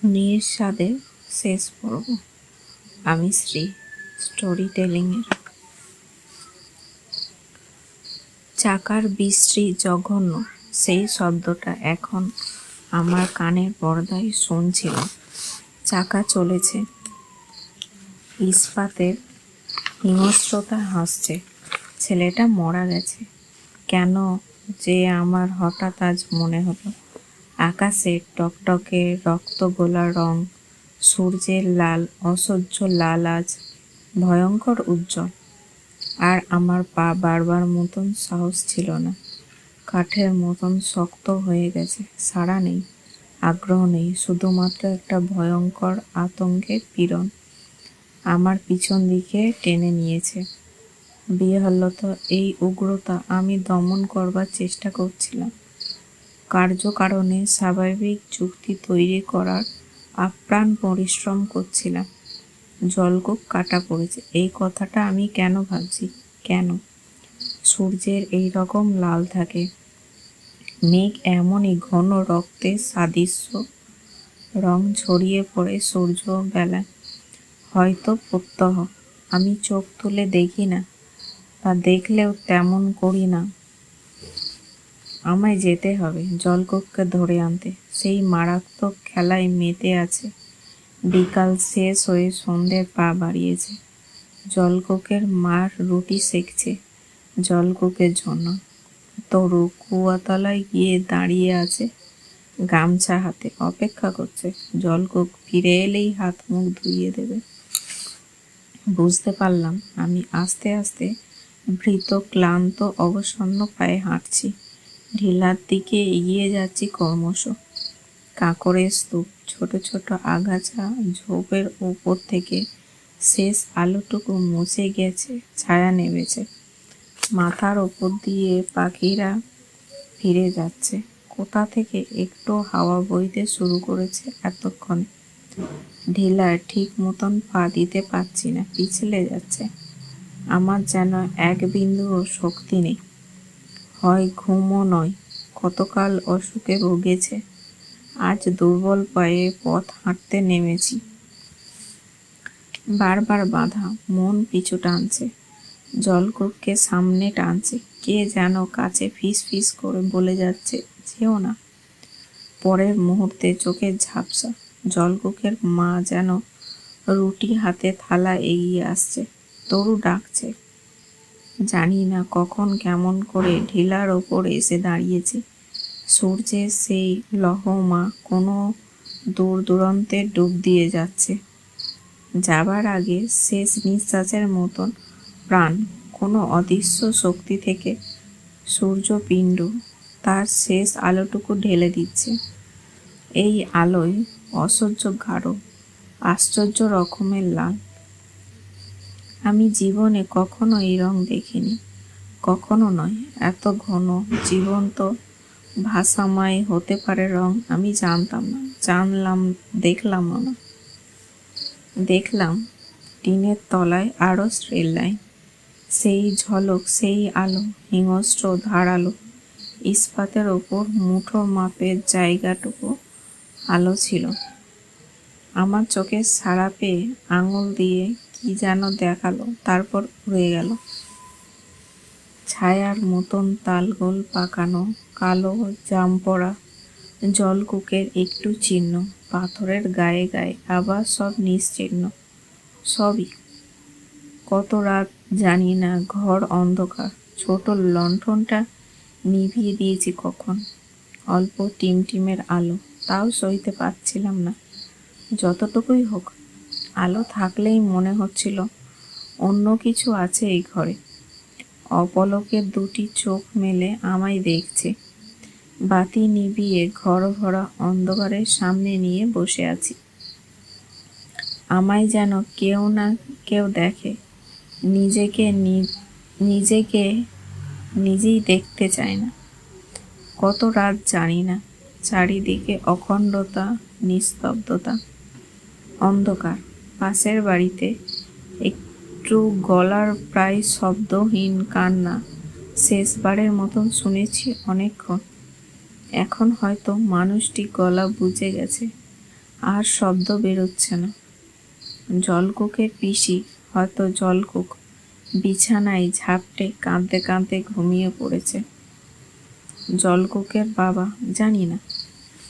নিঃস্বাদের শেষ পর্ব। আমি শ্রী স্টোরি টেলিংয়ের। চাকার বিশ্রী জঘন্য সেই শব্দটা এখন আমার কানের পর্দায় শুনছিল। চাকা চলেছে, ইস্পাতের হিংস্রতা হাসছে। ছেলেটা মারা গেছে কেন যে আমার হঠাৎ আজ মনে হলো। আকাশের টকটকে রক্তগোলা রং, সূর্যের লাল অসহ্য লাল আজ ভয়ঙ্কর উজ্জ্বল। আর আমার পা বারবার মতন সাহস ছিল না, কাঠের মতন শক্ত হয়ে গেছে। সাড়া নেই, আগ্রহ নেই, শুধুমাত্র একটা ভয়ঙ্কর আতঙ্কের পীড়ন আমার পিছন দিকে টেনে নিয়েছে। বিহ্বলত এই উগ্রতা আমি দমন করবার চেষ্টা করছিলাম, কার্যকারণে স্বাভাবিক যুক্তি তৈরি করার আপ্রাণ পরিশ্রম করছিলাম। জলকূপ কাটা পড়েছে, এই কথাটা আমি কেন ভাবছি? কেন সূর্যের এই রকম লাল থাকে? মেঘ এমনই ঘন রক্তের সাদৃশ্য রং ছড়িয়ে পড়ে সূর্য বেলায়। হয়তো প্রত্যহ আমি চোখ তুলে দেখি না, বা দেখলেও তেমন করি না। আমায় যেতে হবে জলকূপকে ধরে আনতে। সেই মারাত্মক খেলায় মেতে আছে। বিকাল শেষ হয়ে সন্ধ্যের পা বাড়িয়েছে। জলকূপের মার রুটি সেঁকছে জলকূপের জন্য। তরু কুয়াতলায় গিয়ে দাঁড়িয়ে আছে গামছা হাতে, অপেক্ষা করছে জলকূপ ফিরে এলেই হাত মুখ ধুইয়ে দেবে। বুঝতে পারলাম আমি আস্তে আস্তে ভীত ক্লান্ত অবসন্ন পায়ে হাঁটছি, ঢিলার দিকে এগিয়ে যাচ্ছি ক্রমশ। কাঁকড়ের স্তূপ, ছোট ছোট আগাছা ঝোপের ওপর থেকে শেষ আলোটুকু মুছে গেছে, ছায়া নেমেছে। মাথার ওপর দিয়ে পাখিরা ফিরে যাচ্ছে। কোথা থেকে একটু হাওয়া বইতে শুরু করেছে এতক্ষণে। ঢিলায় ঠিক মতন পা দিতে পারছি না, পিছলে যাচ্ছে। আমার যেন এক বিন্দুও শক্তি নেই। হয় ঘুমও নয়, কতকাল অসুখে ভুগেছে। আজ দুর্বল পায়ে পথ হাঁটতে নেমেছি। বারবার বাধা, মন পিছু টানছে, জলকূপকে সামনে টানছে। কে যেন কাছে ফিস ফিস করে বলে যাচ্ছে, যেও না। পরের মুহূর্তে চোখের ঝাপসা। জলকূপের মা যেন রুটি হাতে থালা এগিয়ে আসছে। তরু ডাকছে। জানি না কখন কেমন করে ঢিলার ওপর এসে দাঁড়িয়েছে। সূর্যের সেই লহমা কোনো দূর দূরান্তে ডুব দিয়ে যাচ্ছে। যাবার আগে শেষ নিঃশ্বাসের মতন প্রাণ কোনো অদৃশ্য শক্তি থেকে সূর্যপিণ্ড তার শেষ আলোটুকু ঢেলে দিচ্ছে। এই আলোয় অসহ্য গাঢ়, আশ্চর্য রকমের লাল। আমি জীবনে কখনো এই রং দেখিনি, কখনো নয়। এত ঘন, জীবন্ত, ভাষাময় হতে পারে রং আমি জানতাম না, দেখলাম না। দেখলাম টিনের তলায় আরো স্ট্রিট লাইন, সেই ঝলক, সেই আলো, হিংস্র ধারালো। ইস্পাতের ওপর মুঠো মাপের জায়গাটুকু আলো ছিল। আমার চোখের সাড়া পেয়ে আঙুল দিয়ে কি যেন দেখালো, তারপর উড়ে গেল। ছায়ার মতন তালগোল পাকানো কালো জামপড়া জলকূপের একটু চিহ্ন, পাথরের গায়ে গায়ে আবার সব নিশ্চিহ্ন। সবই। কত রাত জানি না, ঘর অন্ধকার। ছোট লণ্ঠনটা নিভিয়ে দিয়েছি কখন। অল্প টিমটিমের আলো, তাও সইতে পারছিলাম না। যতটুকুই হোক, আলো থাকলেই মনে হচ্ছিল অন্য কিছু আছে এই ঘরে। অপলকের দুটি চোখ মেলে আমায় দেখছে। বাতি নিভিয়ে ঘর ভরা অন্ধকারের সামনে নিয়ে বসে আছি। আমায় যেন কেউ না কেউ দেখে। নিজেকে নিজেই দেখতে চায় না। কত রাত জানি না। চারিদিকে অখণ্ডতা, নিস্তব্ধতা, অন্ধকার। পাশের বাড়িতে একটু গলার প্রায় শব্দহীন কান্না শেষবারের মতন শুনেছি অনেকক্ষণ। এখন হয়তো মানুষটি গলা বুঝে গেছে, আর শব্দ বেরোচ্ছে না। জলকুকের পিসি, হয়তো জলকুক, বিছানায় ঝাপটে কাঁদতে কাঁদতে ঘুমিয়ে পড়েছে। জলকুকের বাবা, জানি না,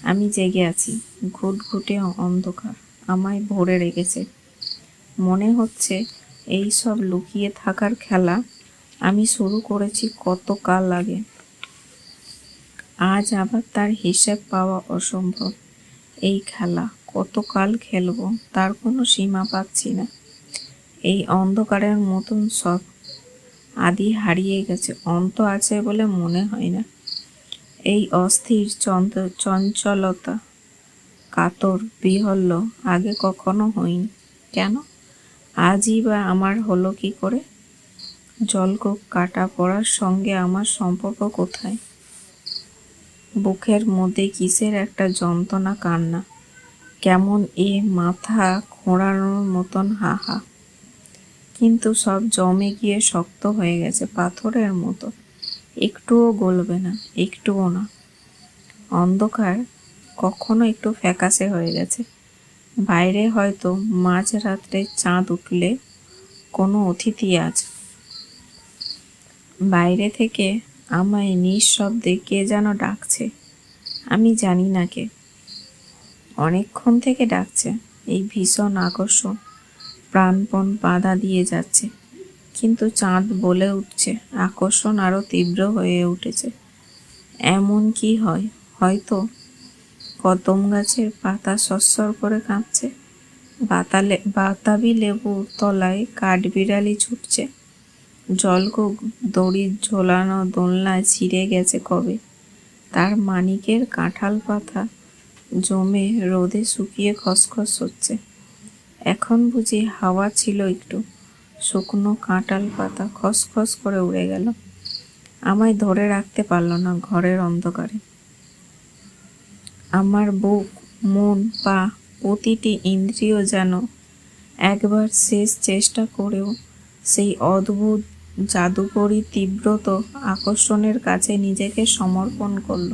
আমি জেগে আছি। ঘুটঘুটে অন্ধকার আমায় ভরে রেখেছে। মনে হচ্ছে এই সব লুকিয়ে থাকার খেলা আমি শুরু করেছি কত কাল আগে। আজ আবার তার হিসেব পাওয়া অসম্ভব। এই খেলা কতকাল খেলবো তার কোনো সীমা পাচ্ছি না। এই অন্ধকারের মতন সব আদি হারিয়ে গেছে, অন্ত আছে বলে মনে হয় না। এই অস্থির চঞ্চলতা, কাতর বিহ্বল আগে কখনো হয়নি। কেন আজই বা আমার হলো কি করে? জলকুক কাটা পড়ার সঙ্গে আমার সম্পর্ক কোথায়? বুকের মধ্যে কিসের একটা যন্ত্রণা, কান্না, কেমন এ মাথা ঘোরানোর মতন হাহা। কিন্তু সব জমে গিয়ে শক্ত হয়ে গেছে পাথরের মতো, একটুও গলবে না, একটুও না। অন্ধকার কখনো একটু ফ্যাকাশে হয়ে গেছে। বাইরে হয়তো মাঝরাত্রে চাঁদ উঠলে কোনো অতিথি আছে। বাইরে থেকে আমায় নিঃশব্দে কে যেন ডাকছে, আমি জানি না কে। অনেকক্ষণ থেকে ডাকছে। এই ভীষণ আকর্ষণ প্রাণপণ বাধা দিয়ে যাচ্ছে, কিন্তু চাঁদ বলে উঠছে। আকর্ষণ আরো তীব্র হয়ে উঠেছে। এমন কি হয়? হয়তো কদম গাছের পাতা সরসর করে কাঁপছে, বাতাবি লেবুর তলায় কাঠবিড়ালি ছুটছে। জলকুক দড়ির ঝোলানো দোলনায় ছিঁড়ে গেছে কবে। তার মানিকের কাঁঠাল পাতা জমে রোদে শুকিয়ে খসখস হচ্ছে। এখন বুঝি হাওয়া ছিল একটু, শুকনো কাঁঠাল পাতা খসখস করে উড়ে গেল। আমায় ধরে রাখতে পারল না ঘরের অন্ধকারে। আমার বুক, মন, পা, প্রতিটি ইন্দ্রিয় যেন একবার শেষ চেষ্টা করেও সেই অদ্ভুত জাদুকরী তীব্রত আকর্ষণের কাছে নিজেকে সমর্পণ করল।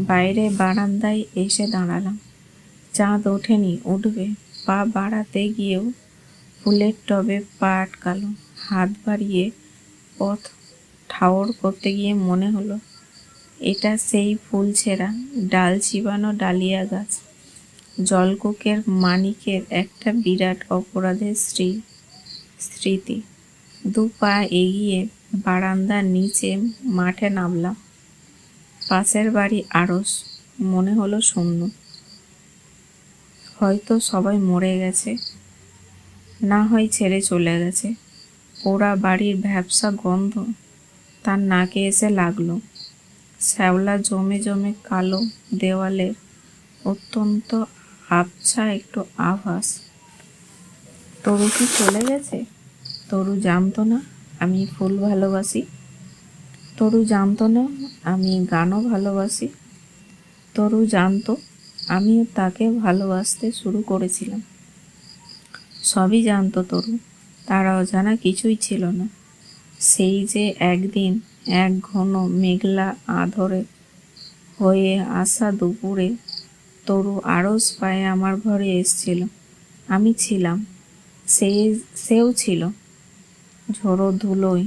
বাইরে বারান্দায় এসে দাঁড়ালাম। চাঁদ ওঠেনি, উঠবে। পা বাড়াতে গিয়েও ফুলের টবে পা আটকালো। হাত বাড়িয়ে পথ ঠাওর করতে গিয়ে মনে হলো এটা সেই ফুল ছেঁড়া, ডাল চিবানো ডালিয়া গাছ। জলকুকের মানিকের একটা বিরাট অপরাধের স্মৃতি। দু পা এগিয়ে বারান্দার নিচে মাঠে নামলাম। পাশের বাড়ি আড়স, মনে হলো শূন্য। হয়তো সবাই মরে গেছে, না হয় ছেড়ে চলে গেছে। পোড়া বাড়ির ভ্যাপসা গন্ধ তার নাকে এসে লাগলো। শ্যাওলা জমে জমে কালো দেওয়ালের অত্যন্ত আবছা একটু আভাস। তরু কি চলে গেছে? তরু জানতো না আমি ফুল ভালোবাসি। তরু জানতো না আমি গানও ভালোবাসি। তরু জানতো আমিও তাকে ভালোবাসতে শুরু করেছিলাম। সবই জানতো তরু, তার অজানা কিছুই ছিল না। সেই যে একদিন এক ঘন মেঘলা আঁধরে হয়ে আসা দুপুরে তরু আড়স পায়ে আমার ঘরে এসছিল। আমি ছিলাম, সেও ছিল। ঝোড়ো ধুলোয়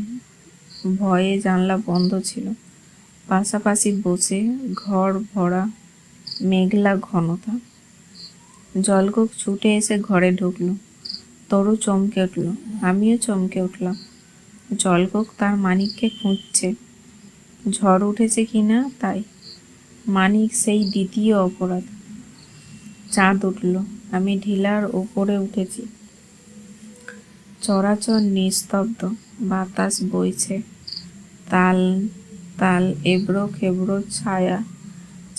ভয়ে জানলা বন্ধ ছিল। পাশাপাশি বসে ঘর ভরা মেঘলা ঘনতা। জলকুক ছুটে এসে ঘরে ঢুকলো। তরু চমকে উঠল, আমিও চমকে উঠলাম। জলকুক তার মানিককে খুঁজছে, ঝড় উঠেছে কিনা তাই। মানিক সেই দ্বিতীয় অপরাধ। চাঁদ উঠল, আমি ঢিলার ওপরে উঠেছি। চরাচর নিস্তব্ধ, বাতাস বইছে তাল তাল, এবড়ো খেবড়ো ছায়া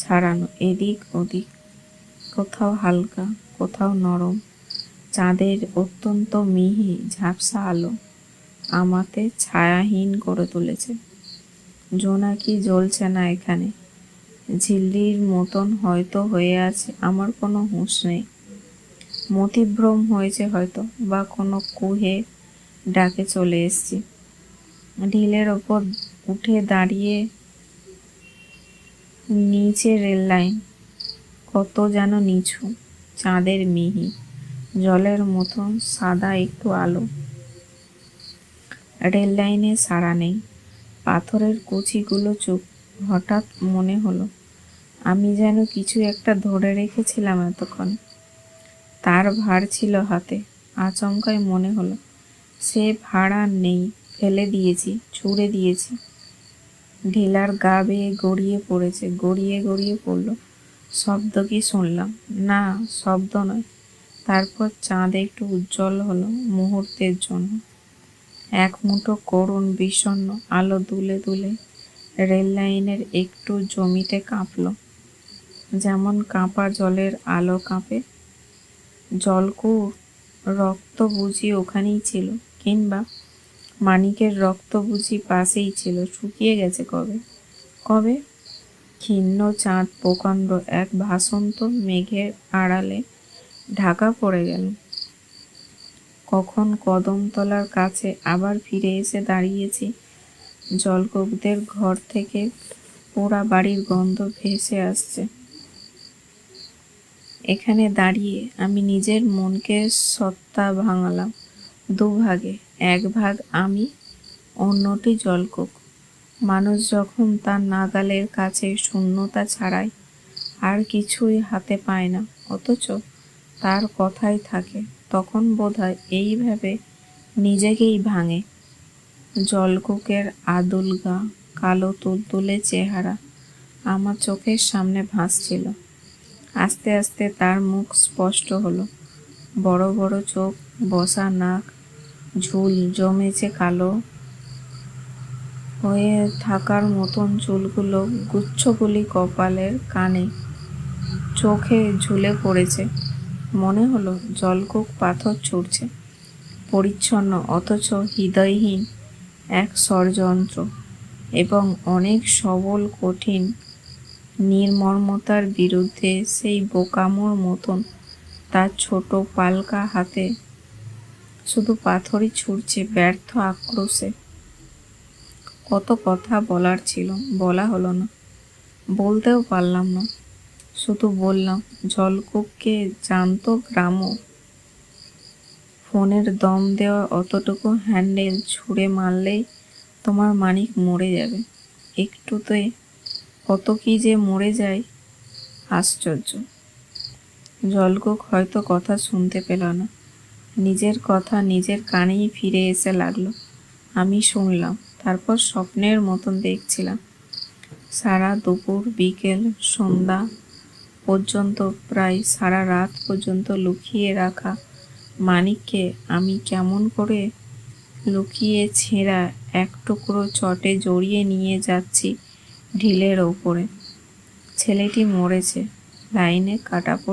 ছাড়ানো এদিক ওদিক, কোথাও হালকা, কোথাও নরম। চাঁদের অত্যন্ত মিহি ঝাপসা আলো আমাকে ছায়াহীন করে তুলেছে। জোনাকি জ্বলছে না এখানে, ঝিল্লির মতন হয়তো হয়ে আছে, আমার কোনো হুঁশ নেই। মতিভ্রম হয়েছে হয়তো, বা কোনো কুহে ডাকে চলে এসছি। ঢিলের ওপর উঠে দাঁড়িয়ে নিচে রেল লাইন, কত যেন নিচু, চাঁদের মিহি, জলের মতন সাদা একটু আলো। রেল লাইনে সাড়া নেই, পাথরের কুচিগুলো চুপ। হঠাৎ মনে হলো আমি যেন কিছু একটা ধরে রেখেছিলাম এতক্ষণ। তার ভার ছিল হাতে। আচমকাই মনে হলো সে ভার আর নেই, ফেলে দিয়েছি, ছুঁড়ে দিয়েছি। ঢিলার গা বেয়ে গড়িয়ে পড়েছে, গড়িয়ে গড়িয়ে পড়ল। শব্দ কি শুনলাম? না, শব্দ নয়। তারপর চাঁদ একটু উজ্জ্বল হলো মুহূর্তের জন্য। এক মুঠো করুণ বিষণ্ণ আলো দুলে দুলে রেল লাইনের একটু জমিতে কাঁপল, যেমন কাঁপা জলের আলো কাঁপে। জলকুর রক্ত বুঝি ওখানেই ছিল, কিংবা মানিকের রক্ত বুঝি পাশেই ছিল, শুকিয়ে গেছে কবে কবে। ক্ষীণ চাঁদ প্রকাণ্ড এক ভাসন্ত মেঘের আড়ালে ঢাকা পড়ে গেল। কখন কদমতলার কাছে আবার ফিরে এসে দাঁড়িয়েছি। জলকুকদের ঘর থেকে পোড়া বাড়ির গন্ধ ভেসে আসছে। এখানে দাঁড়িয়ে আমি নিজের মনকে সত্তা ভাঙালাম দুভাগে, এক ভাগ আমি, অন্যটি জলকুক। মানুষ যখন তার নাগালের কাছে শূন্যতা ছাড়াই আর কিছুই হাতে পায় না, অথচ তার কথাই থাকে, তখন বোধহয় এইভাবে নিজেকেই ভাঙে। জলকুকের আদুল গা, কালো তুলতুলে চেহারা আমার চোখের সামনে ভাসছিল। আস্তে আস্তে তার মুখ স্পষ্ট হলো। বড় বড় চোখ, বসা নাক, ঝুল জমেছে কালো হয়ে থাকার মতন চুলগুলো গুচ্ছগুলি কপালের কানে চোখে ঝুলে পড়েছে। মনে হলো জলকুক পাথর ছুঁড়ছে, পরিচ্ছন্ন অথচ হৃদয়হীন এক ষড়যন্ত্র, এবং অনেক সবল কঠিন নির্মমতার বিরুদ্ধে সেই বোকামোর মতন তার ছোট পালকা হাতে শুধু পাথরই ছুঁড়ছে, ব্যর্থ আক্রোশে। কত কথা বলার ছিল, বলা হলো না, বলতেও পারলাম না। শুধু বললাম, জলকুককে জানতো গ্রামও। ফোনের দম দেওয়া অতটুকু হ্যান্ডেল ছুঁড়ে মারলেই তোমার মানিক মরে যাবে। একটুতে কত কি যে মরে যায়, আশ্চর্য। জলকুক হয়তো কথা শুনতে পেল না, নিজের কথা নিজের কানেই ফিরে এসে লাগলো। আমি শুনলাম, তারপর স্বপ্নের মতন দেখছিলাম সারা দুপুর, বিকেল, সন্ধ্যা পর্যন্ত, প্রায় সারা রাত পর্যন্ত লুকিয়ে রাখা মানিককে আমি কেমন করে লুকিয়ে ছেঁড়া এক টুকরো চটে জড়িয়ে নিয়ে যাচ্ছি ঢিলের ওপরে। ছেলেটি মরেছে, লাইনে কাটা পড়ে